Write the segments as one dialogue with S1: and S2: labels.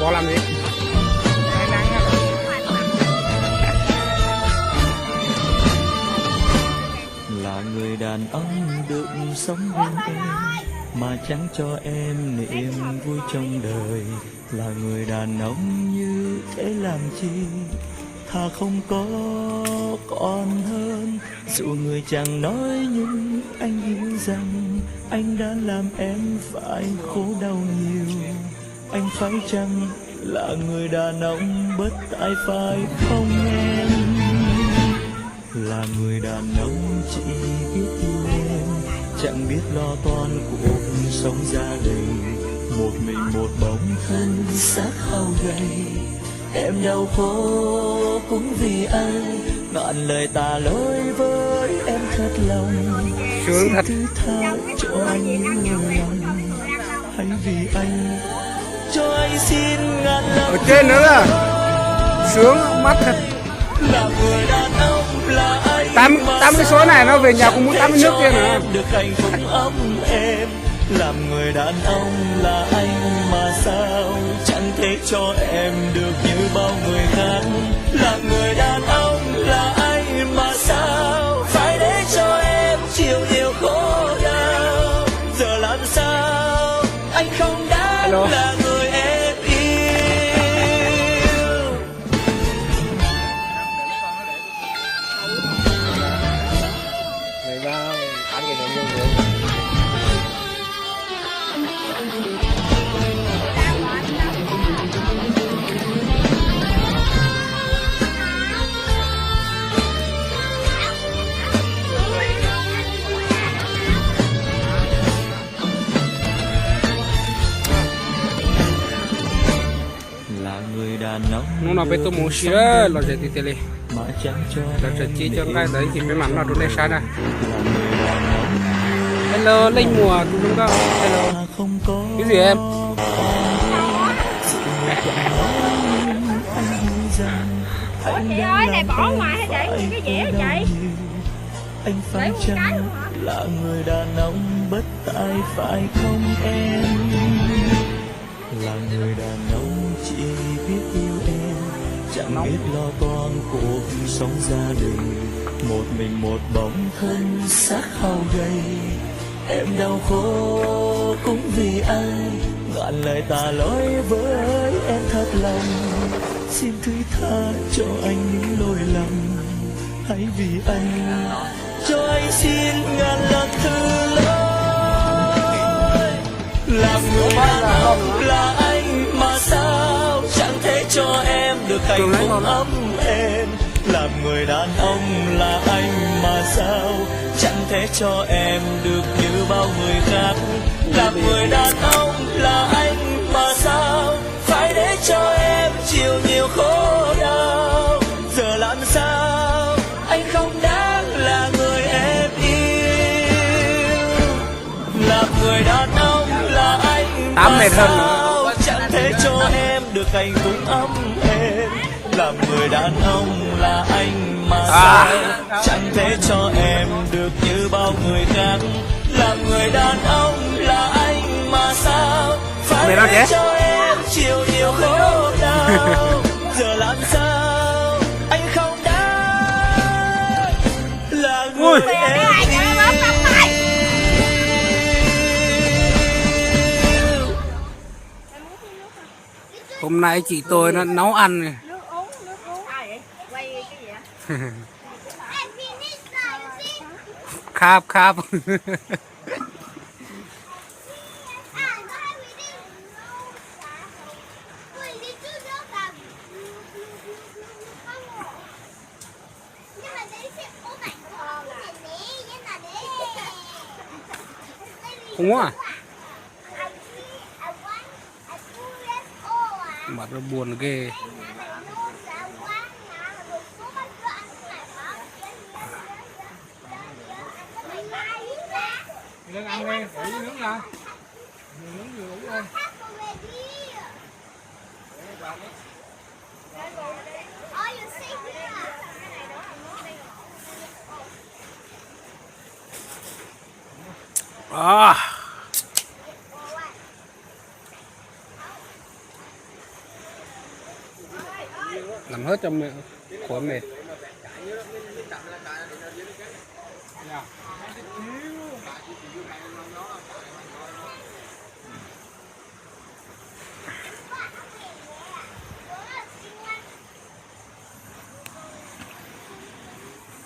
S1: bỏ làm gì.
S2: Là người đàn ông được sống bên em mà chẳng cho em niềm vui trong đời. Là người đàn ông như thế làm chi, thà không có còn hơn. Dù người chẳng nói nhưng anh hiểu rằng anh đã làm em phải khổ đau nhiều. Anh phải chăng là người đàn ông bất tài phải không em? Là người đàn ông chỉ biết yêu em, chẳng biết lo toan cuộc sống gia đình. Một mình một bóng thân xác hao gầy, em đau khổ cũng vì anh. Ngàn lời tà lỗi với em thật lòng,
S1: Sướng thật.
S2: thứ tha cho anh những lời lòng. Hãy vì anh cho anh xin ngàn lần.
S1: Ở trên nữa là sướng mắt thật.
S2: Là người đàn ông là anh,
S1: Tám cái số này nó về nhà cũng muốn tắm nước kia nữa.
S2: được hạnh phúc ấm êm. Làm người đàn ông là anh mà sao chẳng thể cho em được như bao người khác. Làm người đàn ông là anh mà sao phải để cho em chịu nhiều khổ đau. Giờ làm sao anh không đáng là người em yêu.
S1: Người vào ăn cái này nhiều người.
S2: Là người đàn ông
S1: Nó nào betul musira lo jadi tele.
S2: mà chẳng cho
S1: Lo jadi cho cái đấy thì phải mắm nó đun sana.
S2: là người đàn ông
S1: Hello, linh mùa tụi chúng ta. Hello.
S2: không có.
S1: Cái gì em?
S3: Chị ơi, này bỏ ngoài hay để cái dĩa hả chị?
S2: Anh phải chăng là người đàn ông bất tài phải không em? Là người đàn ông chỉ biết yêu em, chẳng biết lo toan cuộc sống gia đình. Một mình một bóng thân xác hao gầy, em đau khổ cũng vì anh. Ngàn lời tà lỗi với em thật lòng, xin thứ tha cho anh những lỗi lầm. Hãy vì anh cho anh xin ngàn lần thứ lỗi. Làm người đàn ông là anh mà sao chẳng thể cho em được hạnh phúc ấm êm. Làm người đàn ông là anh mà sao chẳng thể cho em được như bao người khác. Làm người đàn ông là anh mà sao phải để cho em chịu nhiều khổ đau. Giờ làm sao anh không đáng là người em yêu. Làm người đàn ông là anh mà sao chẳng thể cho em được hạnh phúc ấm êm. Làm người đàn ông là anh mà sao chẳng thể cho em được như bao người khác. Làm người đàn ông là anh mà sao phải để cho em chịu nhiều khổ đau. Giờ làm sao anh không đáng là người em yêu.
S1: Hôm nay chị tôi nó nấu ăn này.
S3: Nước uống. Ai vậy? Quay cái gì vậy?
S1: Khap khap. Không quá à? Mặt nó buồn ghê. Lên ăn đi, để nướng ra. Nướng vừa đủ thôi. À.
S4: giảm hết cho khối mệt.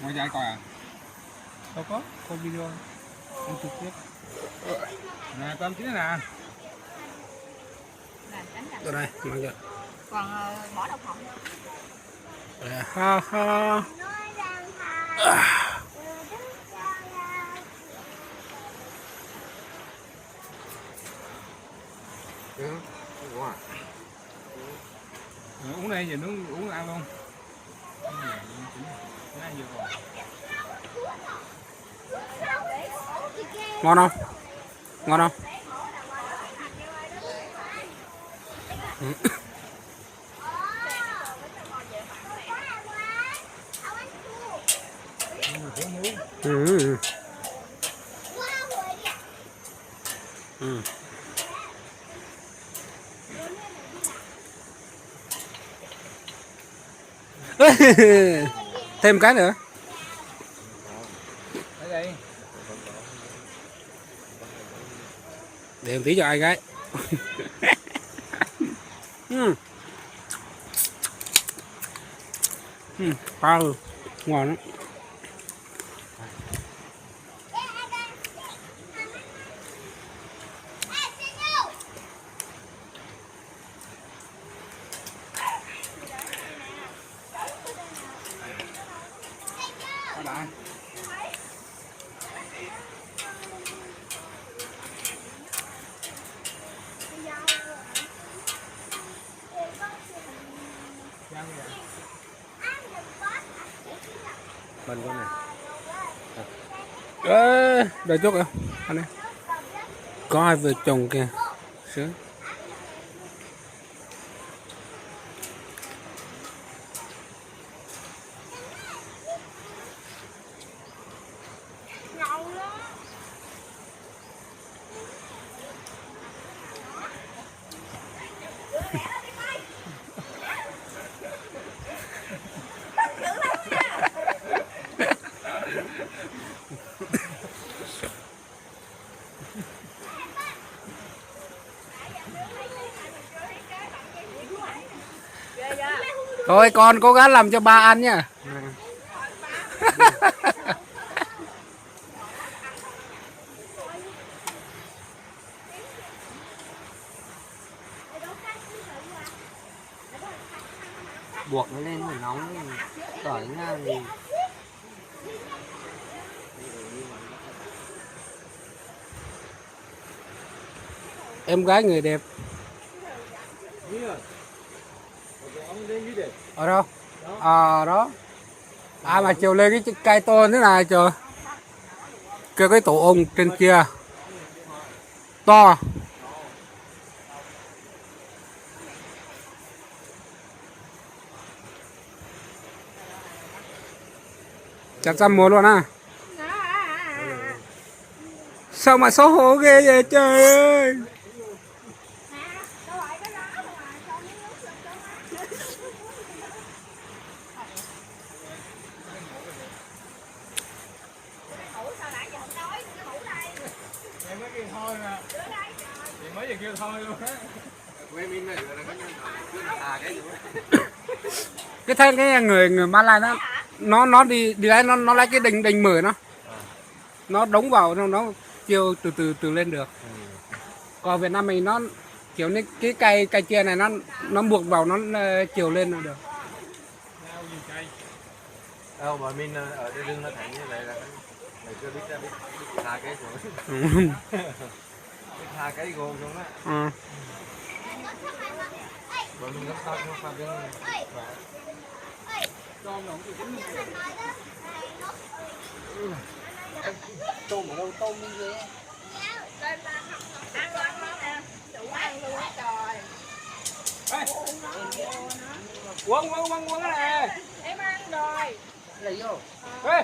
S1: Ngồi dậy coi à?
S4: Đâu có video anh trực tiếp.
S1: Nè con tí nè.
S4: Đây này, mang cho.
S3: Còn bỏ đậu phộng.
S4: Ha ha.
S1: Uống đây giờ nướng uống ăn luôn. Ăn nhiều rồi.
S4: Ngon không? Ngon không? Ừ. Ừ. Thêm cái nữa.
S1: Đây đây.
S4: Để một tí cho ai gái. Bao ngon lắm.
S2: Bên con này.
S4: Đợi chút à. Anh này. Có hai vợ chồng kìa. Sướng. Thôi con cố gắng làm cho ba ăn nha.
S2: Buộc nó lên mà nóng tỏi ngang thì
S4: Em gái người đẹp. Ở đâu? À đó. À mà chiều lên cái cây to thế này trời. Kêu cái tổ ong trên kia. To. Chắc chắn mua luôn à. Sao mà xấu hổ ghê vậy trời ơi.
S1: Em mới kêu thôi mà. Chị mới giờ kêu thôi luôn á.
S4: Cái thấy cái người Malai nó đi lấy nó lấy cái đỉnh mở nó đóng vào nó chiều từ lên được. Còn Việt Nam mình nó kiểu như cái cây chia này nó buộc vào nó chiều lên là được.
S2: đâu mà mình ở đây lưng nó thành như vậy là mày chưa biết thả cái rồi. Thả cái gồm xuống á. Bọn mình gấp sao không pha bên tôm ở đâu tôm như thế.
S1: Quấn cái này.
S3: Em ăn rồi.
S2: Lấy vô.
S1: Ê.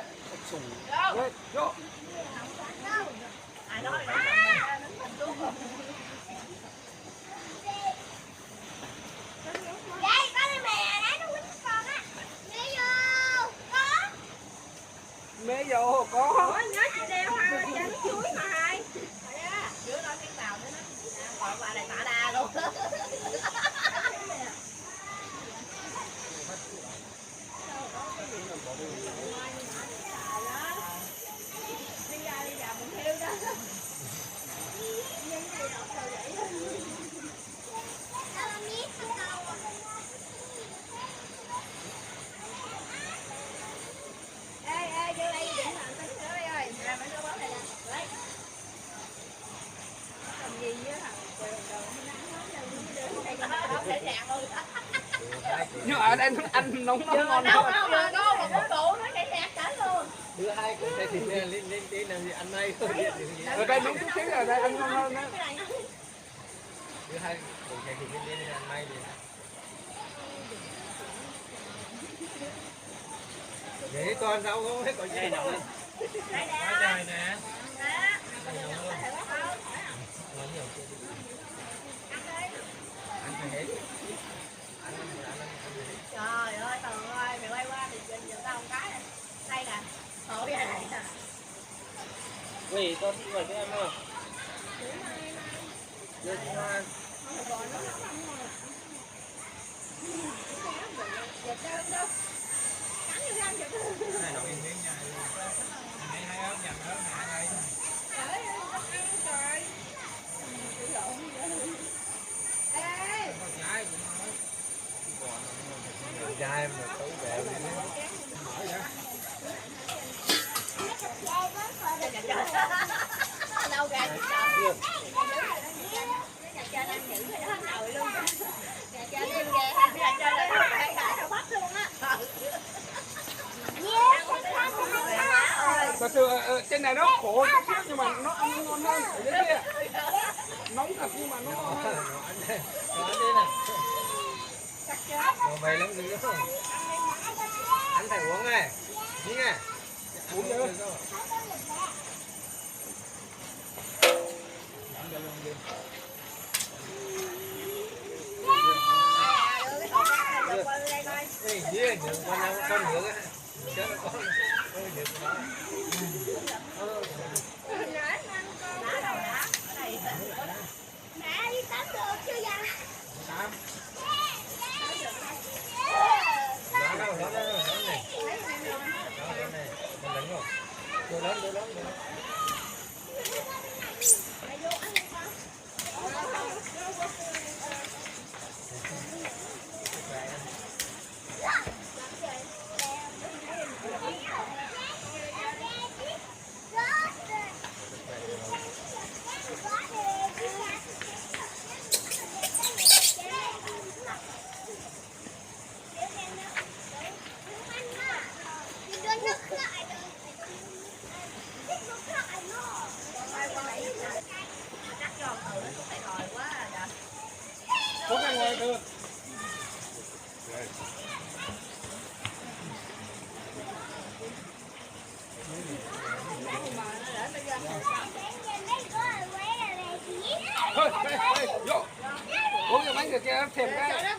S3: Vô.
S4: mé dầu có.
S3: Ủa, nhớ chị đeo ha, cho nó chuối mà hai. Đứa nói tiếng nào nữa nó gọi bà này tạ đà luôn. Đi ra mình theo đó. Ê, vô đây điện thoại tính nữa đây ơi. Nè, mấy đứa bó này nè. Lấy. Làm gì với thằng quần đồ nó thể nhạc luôn.
S4: Nhưng ở đây ăn nóng
S3: Vừa
S4: ngon
S3: nấu
S4: hơn.
S3: nấu vừa ngon mà có cụ nó thể nhạc cả luôn.
S1: Đưa hai cùng xe thịt lên tí làm gì ăn nay thôi.
S4: Ở đây nóng chút xíu, ở đây ăn ngon hơn đó.
S1: Đưa hai cùng xe thịt lên ăn nay đi. Để con rau không hết còn gì đâu.
S3: Đây nè.
S1: Quá trời nè.
S3: Trời ơi, Tường ơi, mày quay qua thì nhìn tao một cái này. Đây nè, thổi ra này nè.
S1: Quỳ con mời các em không? Đưa cho ăn. Này nó yên miếng nha. Này hai ớt nhầm ớt nè đây. Dai mà tấu bẹo đi.
S3: Đâu gà chị sợ. Nhà cha đang giữ cái đó nồi luôn. Nhà cha đem gà, nhà cha đem hai gà đâu bắt luôn á.
S4: Thật sự trên này nó khổ chút xíu nhưng mà nó ăn ngon hơn. Ở dưới kia nóng thật nhưng mà nó ngon hơn.
S1: Nó ăn đi nè. Nó mày lắm dữ không? Anh phải uống này. Đi nè. Uống được không? Ê, dê, đừng con ăn con được á. Chết nó con. Ôi, được đó.
S3: Mẹ đi tắm được chưa vậy?
S1: Tắm. Đó đâu, đó này. Đó này. Con đánh không? Đưa lớn.
S4: Có cái ngồi được. Thôi, vô. Uống cái bánh kìa kia thèm cái.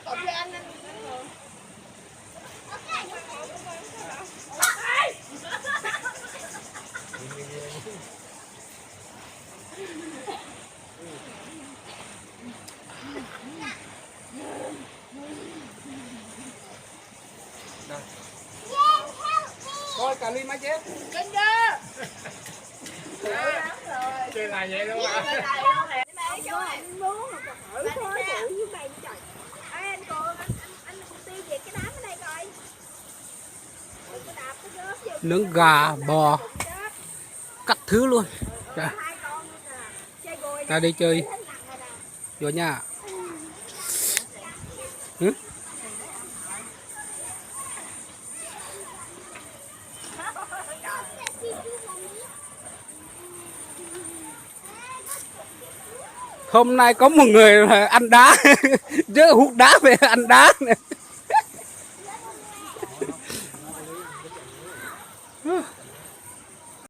S4: Thôi cà ly má chết.
S3: Kinh chưa?
S1: Chơi này vậy luôn à?
S3: Mẹ cho anh muốn mà còn hỏi thôi với mày trời. Ê anh cô anh tiêu diệt cái đám ở đây coi.
S4: Nướng gà, bò, các thứ luôn. Ta đi chơi vô nha. Ừ? Hôm nay có một người ăn đá, rớt hút đá về ăn đá này.